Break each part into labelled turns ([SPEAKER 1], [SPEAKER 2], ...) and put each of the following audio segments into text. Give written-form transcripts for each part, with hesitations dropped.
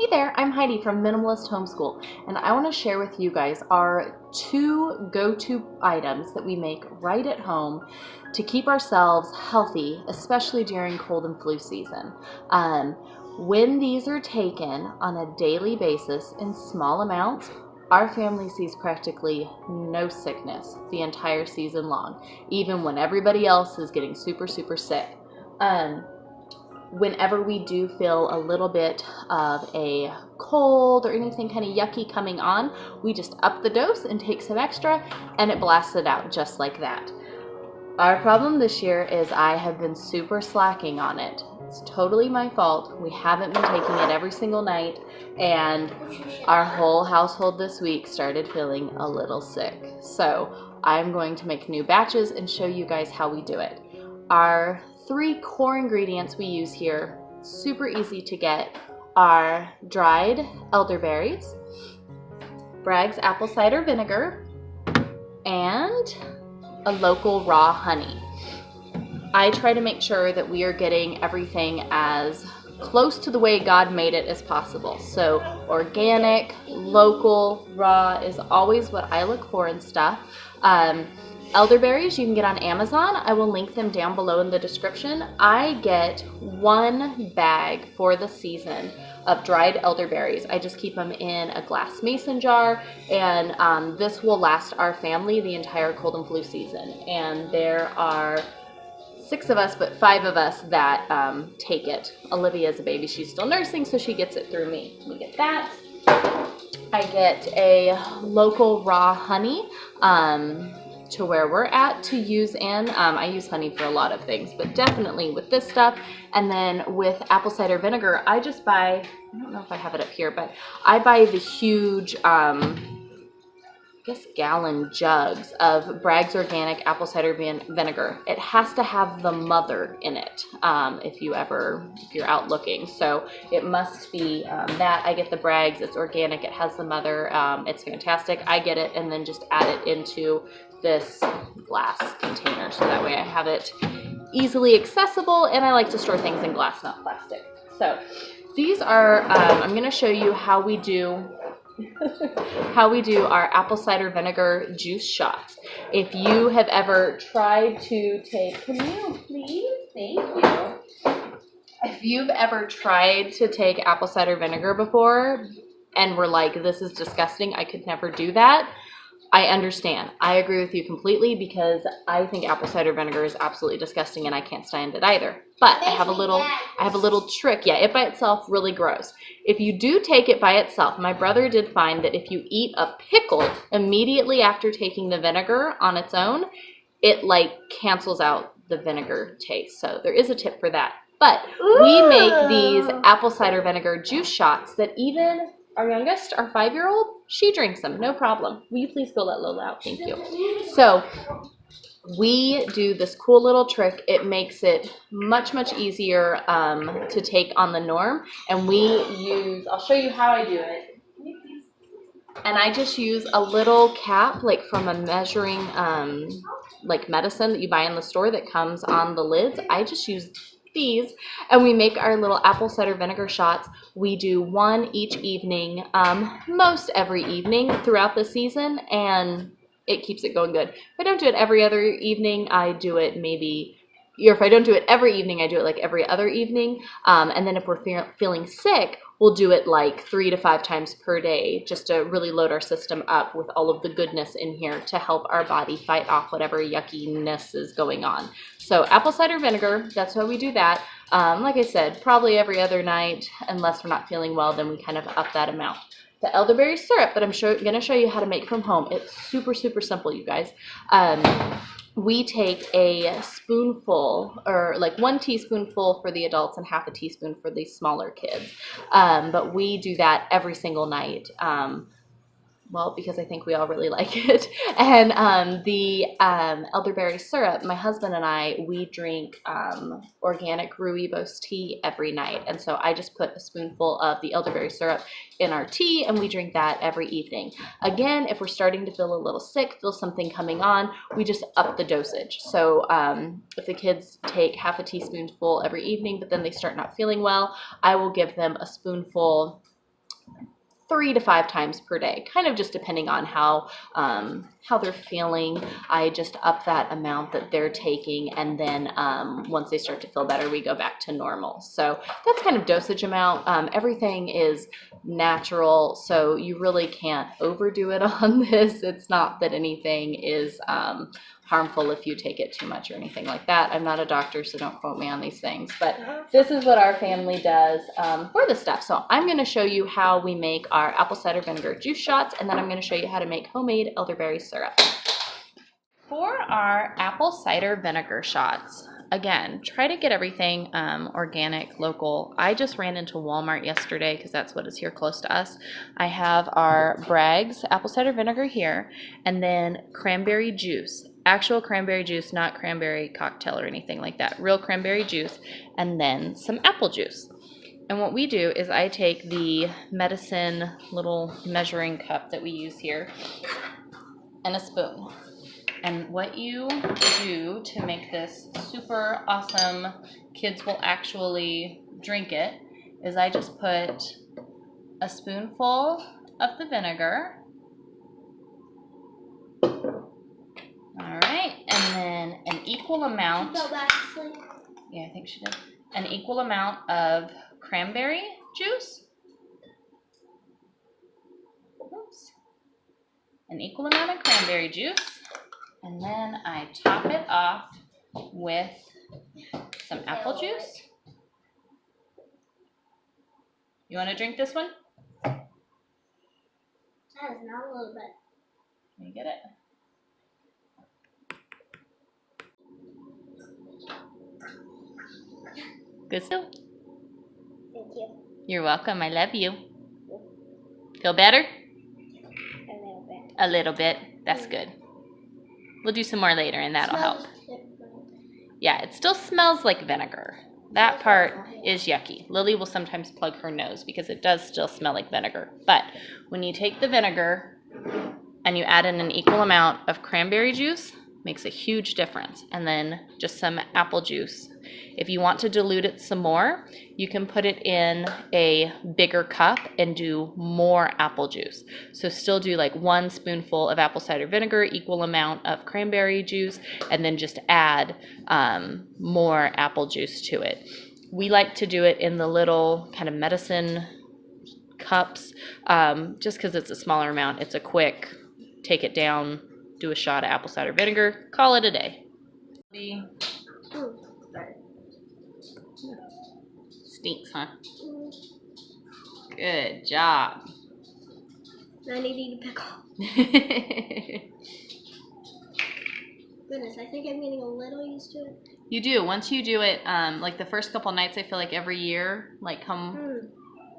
[SPEAKER 1] Hey there, I'm Heidi from Minimalist Homeschool, and I want to share with you guys our 2 go-to items that we make right at home to keep ourselves healthy, especially during cold and flu season. When these are taken on a daily basis in small amounts, our family sees practically no sickness the entire season long, even when everybody else is getting super sick. Whenever we do feel a little bit of a cold or anything kind of yucky coming on, we just up the dose and take some extra, and it blasts it out just like that. Our problem this year is I have been super slacking on it. It's totally my fault. We haven't been taking it every single night, and our whole household this week started feeling a little sick. So I'm going to make new batches and show you guys how we do it. Our 3 core ingredients we use here, super easy to get, are dried elderberries, Bragg's apple cider vinegar, and a local raw honey. I try to make sure that we are getting everything as close to the way God made it as possible. So organic, local, raw is always what I look for in stuff. Elderberries you can get on Amazon. I will link them down below in the description. I get 1 bag for the season of dried elderberries. I just keep them in a glass mason jar, and this will last our family the entire cold and flu season. And there are 6 of us, but 5 of us that take it. Olivia's a baby. She's still nursing, so she gets it through me. We get that. I get a local raw honey to where we're at to use in. I use honey for a lot of things, but definitely with this stuff. And then with apple cider vinegar, I just buy, I don't know if I have it up here, but I buy the huge, I guess gallon jugs of Bragg's organic apple cider vinegar. It has to have the mother in it if you're out looking. So it must be that. I get the Bragg's, it's organic, it has the mother, it's fantastic. I get it and then just add it into this glass container, so that way I have it easily accessible, and I like to store things in glass, not plastic. So these are, I'm going to show you how we do our apple cider vinegar juice shots. If you have ever tried to take, can you please? Thank you. If you've ever tried to take apple cider vinegar before and were like, this is disgusting, I could never do that, I understand. I agree with you completely, because I think apple cider vinegar is absolutely disgusting and I can't stand it either. But I have a little trick. Yeah, it by itself really gross. If you do take it by itself, my brother did find that if you eat a pickle immediately after taking the vinegar on its own, it like cancels out the vinegar taste. So there is a tip for that. But we make these apple cider vinegar juice shots that even our youngest, our 5-year-old, she drinks them, no problem. Will you please go let Lola out? Thank you. So we do this cool little trick. It makes it much easier to take on the norm. And we use, I'll show you how I do it. And I just use a little cap, like from a measuring, like medicine that you buy in the store that comes on the lids. I just use these, and we make our little apple cider vinegar shots. We do 1 each evening, most every evening throughout the season, and it keeps it going good. If I don't do it every other evening, I do it maybe, or if I don't do it every evening, I do it like every other evening. And then if we're feeling sick, we'll do it like 3 to 5 times per day, just to really load our system up with all of the goodness in here to help our body fight off whatever yuckiness is going on. So apple cider vinegar, that's why we do that. Like I said, probably every other night, unless we're not feeling well, then we kind of up that amount. The elderberry syrup that I'm going to show you how to make from home, it's super simple, you guys. We take a spoonful, or like 1 teaspoonful for the adults and half a teaspoon for the smaller kids. But we do that every single night. Well, because I think we all really like it. And the elderberry syrup, my husband and I, we drink organic rooibos tea every night. And so I just put a spoonful of the elderberry syrup in our tea, and we drink that every evening. Again, if we're starting to feel a little sick, feel something coming on, we just up the dosage. So if the kids take half a teaspoonful every evening, but then they start not feeling well, I will give them a spoonful 3 to 5 times per day, kind of just depending on how they're feeling. I just up that amount that they're taking, and then once they start to feel better, we go back to normal. So that's kind of dosage amount. Everything is natural, so you really can't overdo it on this. It's not that anything is harmful if you take it too much or anything like that. I'm not a doctor, so don't quote me on these things, but this is what our family does for the stuff. So I'm going to show you how we make our apple cider vinegar juice shots, and then I'm going to show you how to make homemade elderberry syrup. For our apple cider vinegar shots, again, try to get everything organic, local. I just ran into Walmart yesterday because that's what is here close to us. I have our Bragg's apple cider vinegar here, and then cranberry juice. Actual cranberry juice, not cranberry cocktail or anything like that. Real cranberry juice, and then some apple juice. And what we do is I take the medicine little measuring cup that we use here and a spoon. And what you do to make this super awesome, kids will actually drink it, is I just put a spoonful of the vinegar. All right, and then an equal amount. Yeah, I think she did. An equal amount of cranberry juice. Oops. An equal amount of cranberry juice. And then I top it off with some apple juice. You want to drink this one?
[SPEAKER 2] That is not a little bit.
[SPEAKER 1] Can you get it? Good still.
[SPEAKER 2] Thank you.
[SPEAKER 1] You're welcome. I love you. Feel better?
[SPEAKER 2] A little bit.
[SPEAKER 1] A little bit. That's good. We'll do some more later, and that'll help. Yeah, it still smells like vinegar. That part is yucky. Lily will sometimes plug her nose because it does still smell like vinegar. But when you take the vinegar and you add in an equal amount of cranberry juice, makes a huge difference. And then just some apple juice. If you want to dilute it some more, you can put it in a bigger cup and do more apple juice. So still do like 1 spoonful of apple cider vinegar, equal amount of cranberry juice, and then just add more apple juice to it. We like to do it in the little kind of medicine cups, just because it's a smaller amount. It's a quick, take it down, do a shot of apple cider vinegar, call it a day. Stinks, huh? Good job.
[SPEAKER 2] I need to eat a pickle. Goodness, I think I'm getting a little used to it.
[SPEAKER 1] You do. Once you do it, like the first couple nights, I feel like every year, like come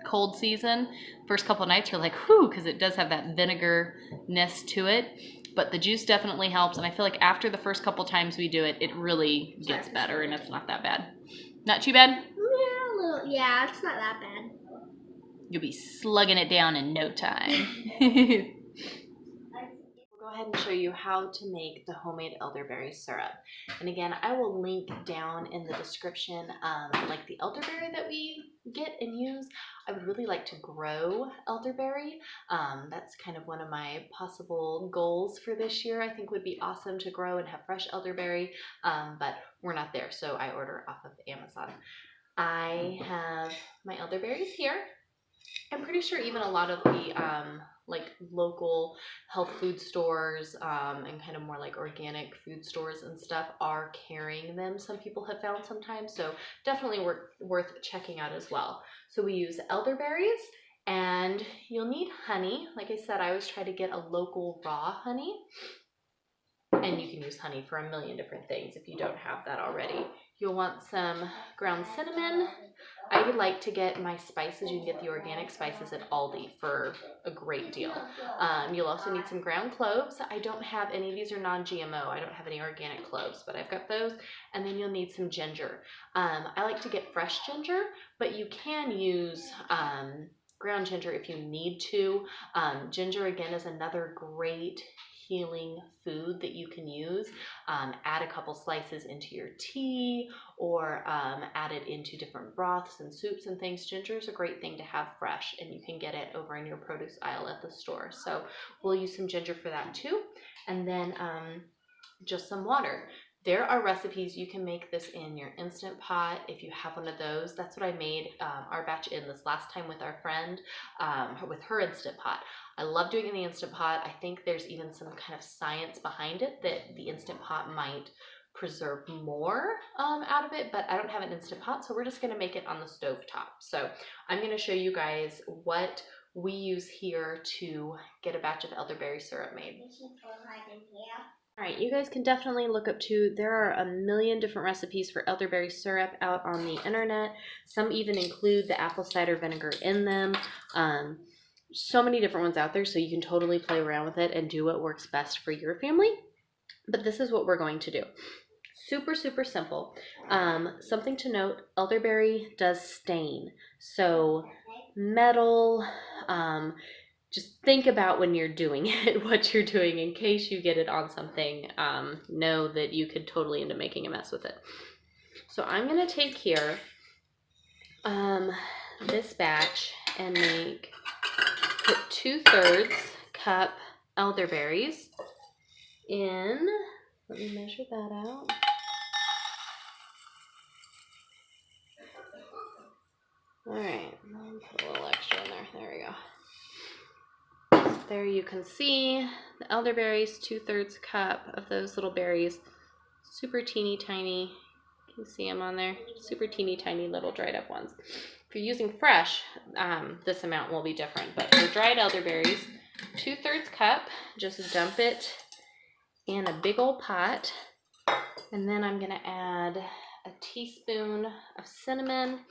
[SPEAKER 1] cold season, first couple nights you're like, whew, because it does have that vinegar-ness to it. But the juice definitely helps, and I feel like after the first couple times we do it, it really gets better, and it's not that bad. Not too bad?
[SPEAKER 2] Yeah, a little. Yeah, it's not that bad.
[SPEAKER 1] You'll be slugging it down in no time. We'll go ahead and show you how to make the homemade elderberry syrup. And again, I will link down in the description like the elderberry that we get and use. I would really like to grow elderberry. That's kind of one of my possible goals for this year. I think would be awesome to grow and have fresh elderberry, but we're not there, so I order off of Amazon. I have my elderberries here. I'm pretty sure even a lot of the like local health food stores and kind of more like organic food stores and stuff are carrying them. Some people have found sometimes, so definitely worth checking out as well. So we use elderberries, and you'll need honey. Like I said, I always try to get a local raw honey, and you can use honey for a million different things if you don't have that already. You'll want some ground cinnamon. I would like to get my spices. You can get the organic spices at Aldi for a great deal. You'll also need some ground cloves. I don't have any. These are non-GMO. I don't have any organic cloves, but I've got those. And then you'll need some ginger. I like to get fresh ginger, but you can use ground ginger if you need to. Ginger, again, is another great healing food that you can use. Add a couple slices into your tea, or add it into different broths and soups and things. Ginger is a great thing to have fresh, and you can get it over in your produce aisle at the store. So we'll use some ginger for that too. And then just some water. There are recipes you can make this in your Instant Pot if you have one of those. That's what I made our batch in this last time with our friend, with her Instant Pot. I love doing it in the Instant Pot. I think there's even some kind of science behind it that the Instant Pot might preserve more out of it, but I don't have an Instant Pot, so we're just going to make it on the stove top. So I'm going to show you guys what we use here to get a batch of elderberry syrup made. All right, you guys can definitely look up too. There are a million different recipes for elderberry syrup out on the internet. Some even include the apple cider vinegar in them. So many different ones out there, so you can totally play around with it and do what works best for your family. But this is what we're going to do. Super, super simple. Something to note, elderberry does stain. So metal, just think about when you're doing it, what you're doing in case you get it on something. Know that you could totally end up making a mess with it. So I'm going to take here this batch and put 2/3 cup elderberries in. Let me measure that out. All right, I'll put a little extra in there. There we go. There you can see the elderberries, 2/3 cup of those little berries. Super teeny tiny. You can see them on there. Super teeny tiny little dried up ones. If you're using fresh, this amount will be different. But for dried elderberries, 2/3 cup, just dump it in a big old pot. And then I'm going to add a teaspoon of cinnamon.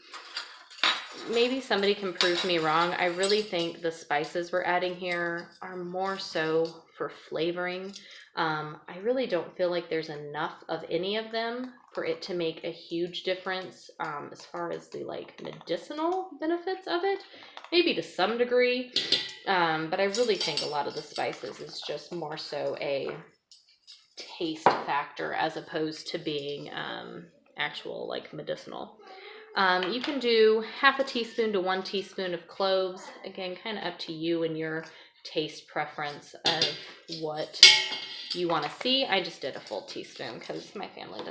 [SPEAKER 1] Maybe somebody can prove me wrong. I really think the spices we're adding here are more so for flavoring. I really don't feel like there's enough of any of them for it to make a huge difference as far as the medicinal benefits of it. Maybe to some degree, but I really think a lot of the spices is just more so a taste factor as opposed to being actual medicinal. You can do 1/2 teaspoon to 1 teaspoon of cloves. Again, kind of up to you and your taste preference of what you want to see. I just did a full teaspoon because my family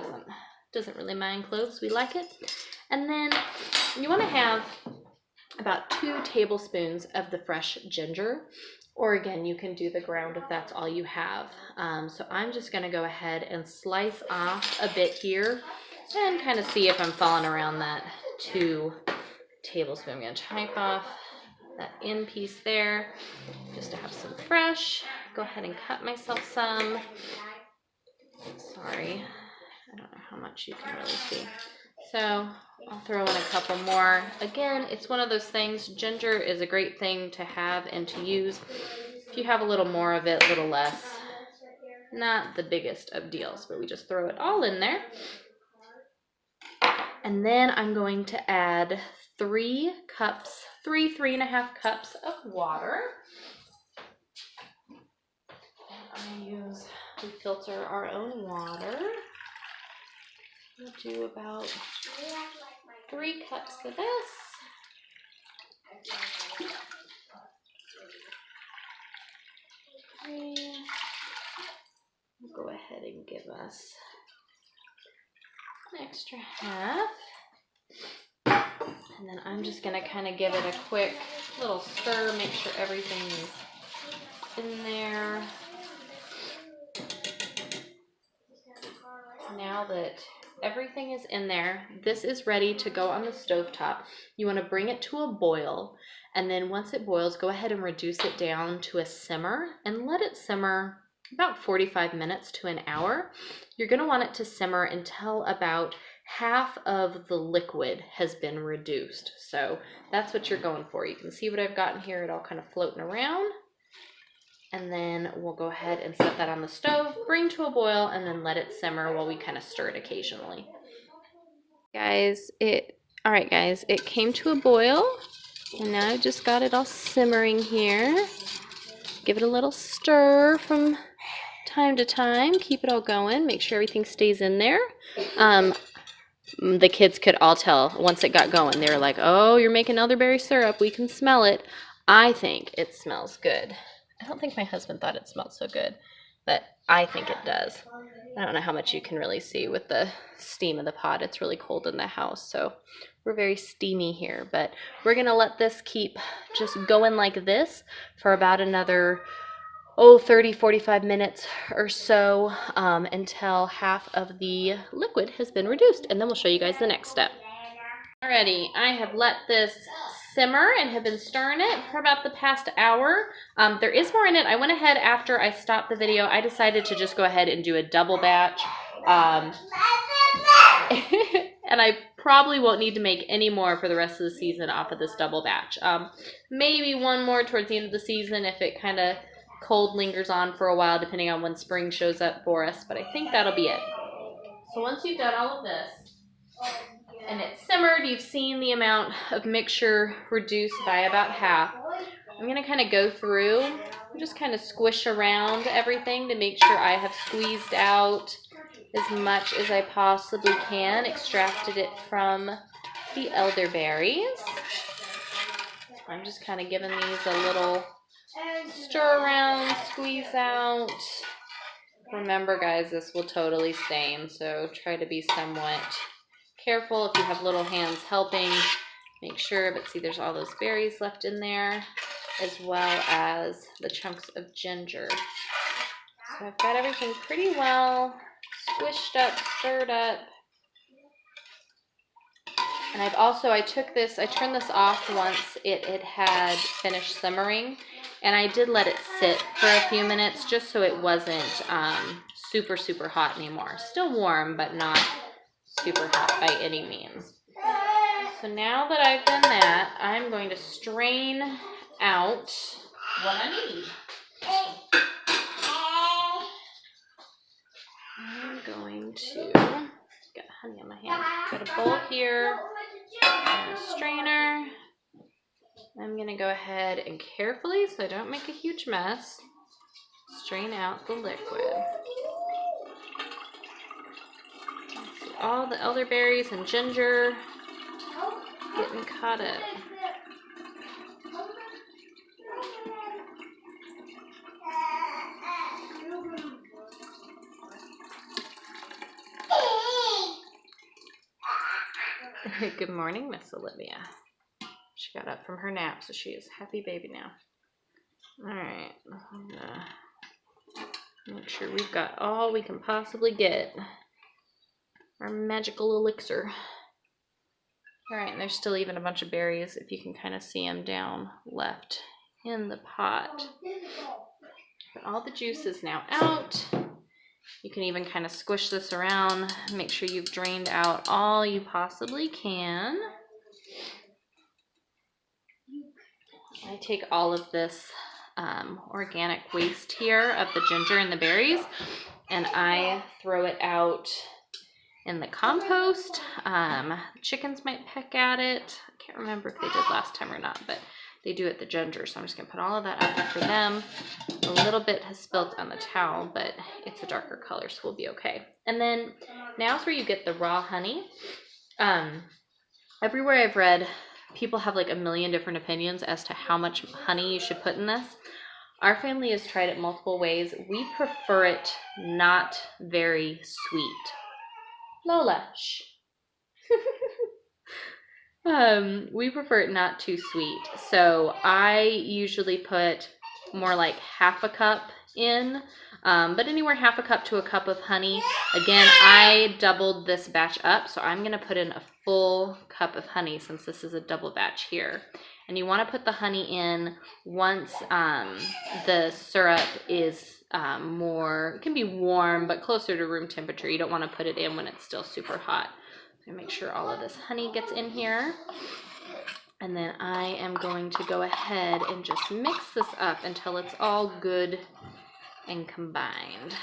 [SPEAKER 1] doesn't really mind cloves. We like it. And then you want to have about 2 tablespoons of the fresh ginger, or again, you can do the ground if that's all you have. So I'm just going to go ahead and slice off a bit here and kind of see if I'm falling around that 2 tablespoons. I'm going to chop off that end piece there just to have some fresh. Go ahead and cut myself some. Sorry, I don't know how much you can really see. So I'll throw in a couple more. Again, it's one of those things, ginger is a great thing to have and to use. If you have a little more of it, a little less, not the biggest of deals, but we just throw it all in there. And then I'm going to add 3.5 cups of water. We filter our own water. We'll do about 3 cups of this. We'll go ahead and give us an extra 1/2. And then I'm just going to kind of give it a quick little stir, make sure everything is in there. Now that everything is in there, this is ready to go on the stovetop. You want to bring it to a boil, and then once it boils, go ahead and reduce it down to a simmer and let it simmer about 45 minutes to an hour. You're going to want it to simmer until about half of the liquid has been reduced. So that's what you're going for. You can see what I've got in here, it all kind of floating around. And then we'll go ahead and set that on the stove, bring to a boil, and then let it simmer while we kind of stir it occasionally. All right guys, it came to a boil, and now I've just got it all simmering here. Give it a little stir from time to time, keep it all going, make sure everything stays in there. The kids could all tell once it got going. They were like, oh, you're making elderberry syrup. We can smell it. I think it smells good. I don't think my husband thought it smelled so good, but I think it does. I don't know how much you can really see with the steam of the pot. It's really cold in the house, so we're very steamy here. But we're going to let this keep just going like this for about another 30-45 minutes or so until half of the liquid has been reduced, and then we'll show you guys the next step. Alrighty, I have let this simmer and have been stirring it for about the past hour. There is more in it. I went ahead after I stopped the video. I decided to just go ahead and do a double batch. And I probably won't need to make any more for the rest of the season off of this double batch. Maybe one more towards the end of the season if it kind of cold lingers on for a while, depending on when spring shows up for us, but I think that'll be it. So once you've done all of this and it's simmered, you've seen the amount of mixture reduced by about half. I'm going to kind of go through and just kind of squish around everything to make sure I have squeezed out as much as I possibly can, extracted it from the elderberries. I'm just kind of giving these a little stir around, squeeze out. Remember, guys, this will totally stain, so try to be somewhat careful. If you have little hands helping, make sure. But see, there's all those berries left in there, as well as the chunks of ginger. So I've got everything pretty well squished up, stirred up. And I turned this off once it had finished simmering. And I did let it sit for a few minutes just so it wasn't super, super hot anymore. Still warm, but not super hot by any means. So now that I've done that, I'm going to strain out what I need. I'm going to, got honey on my hand, got a bowl here, and a strainer. I'm going to go ahead and carefully, so I don't make a huge mess, strain out the liquid. See all the elderberries and ginger getting caught up. Good morning, Miss Olivia. She got up from her nap, so she is a happy baby now. Alright, I'm gonna make sure we've got all we can possibly get. Our magical elixir. Alright, and there's still even a bunch of berries, if you can kind of see them down left in the pot. But all the juice is now out. You can even kind of squish this around, make sure you've drained out all you possibly can. I take all of this organic waste here of the ginger and the berries, and I throw it out in the compost. Chickens might peck at it. I can't remember if they did last time or not, but they do at the ginger, so I'm just going to put all of that out there for them. A little bit has spilt on the towel, but it's a darker color, so we'll be okay. And then now's where you get the raw honey. Everywhere I've read, people have like a million different opinions as to how much honey you should put in this. Our family has tried it multiple ways. We prefer it not very sweet. Lola, shh. We prefer it not too sweet. So I usually put more like half a cup in, but anywhere half a cup to a cup of honey. Again, I doubled this batch up, so I'm gonna put in a full cup of honey since this is a double batch here. And you want to put the honey in once the syrup is it can be warm, but closer to room temperature. You don't want to put it in when it's still super hot. So make sure all of this honey gets in here. And then I am going to go ahead and just mix this up until it's all good and combined.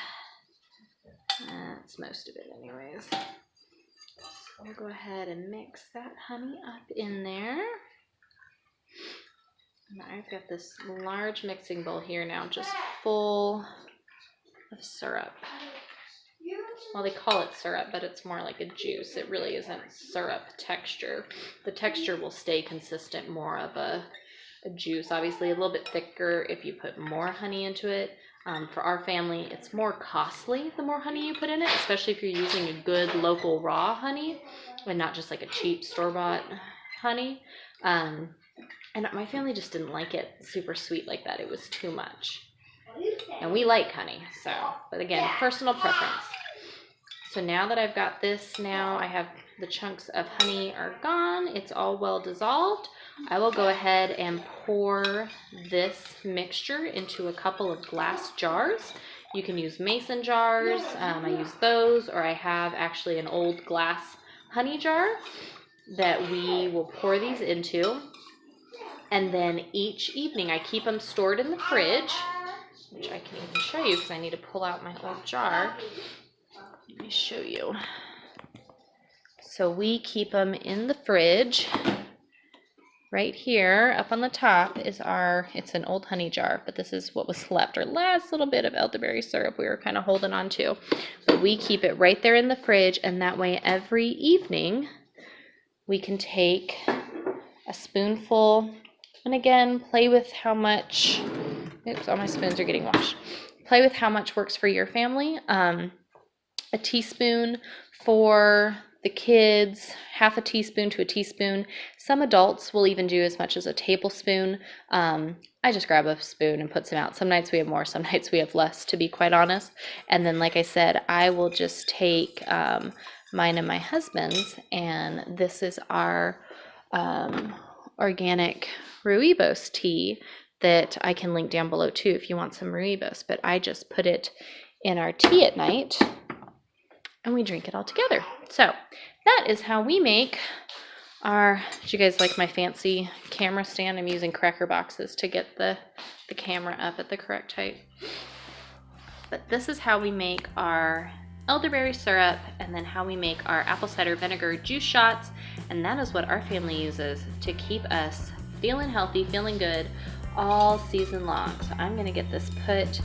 [SPEAKER 1] That's most of it anyways. So we'll go ahead and mix that honey up in there. And I've got this large mixing bowl here now, just full of syrup. Well, they call it syrup, but it's more like a juice. It really isn't syrup texture. The texture will stay consistent, more of a juice. Obviously, a little bit thicker if you put more honey into it. For our family, it's more costly the more honey you put in it, especially if you're using a good local raw honey and not just like a cheap store-bought honey. And my family just didn't like it super sweet like that. It was too much. And we like honey, so, but again, personal preference. So now that I've got this, now I have the chunks of honey are gone. It's all well dissolved. I will go ahead and pour this mixture into a couple of glass jars. You can use mason jars. I use those, or I have actually an old glass honey jar that we will pour these into. And then each evening I keep them stored in the fridge, which I can even show you because I need to pull out my old jar. Let me show you. So we keep them in the fridge. Right here, up on the top is it's an old honey jar, but this is what was left, our last little bit of elderberry syrup we were kind of holding on to. But we keep it right there in the fridge, and that way every evening we can take a spoonful, and again, play with how much, oops, all my spoons are getting washed. Play with how much works for your family. A teaspoon for the kids, half a teaspoon to a teaspoon. Some adults will even do as much as a tablespoon. I just grab a spoon and put some out. Some nights we have more, some nights we have less, to be quite honest. And then, like I said, I will just take mine and my husband's, and this is our organic rooibos tea that I can link down below too if you want some rooibos. But I just put it in our tea at night, and we drink it all together. So that is how we make our, do you guys like my fancy camera stand? I'm using cracker boxes to get the camera up at the correct height. But this is how we make our elderberry syrup, and then how we make our apple cider vinegar juice shots. And that is what our family uses to keep us feeling healthy, feeling good all season long. So I'm gonna get this put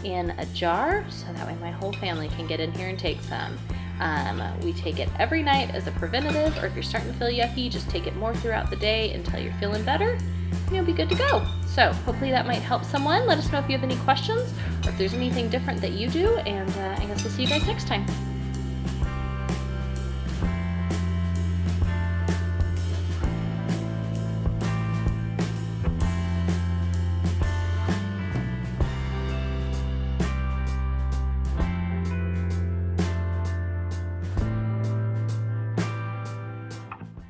[SPEAKER 1] in a jar so that way my whole family can get in here and take some. We take it every night as a preventative, or if you're starting to feel yucky, just take it more throughout the day until you're feeling better, and you'll be good to go. So hopefully that might help someone. Let us know if you have any questions or if there's anything different that you do, and I guess we'll see you guys next time.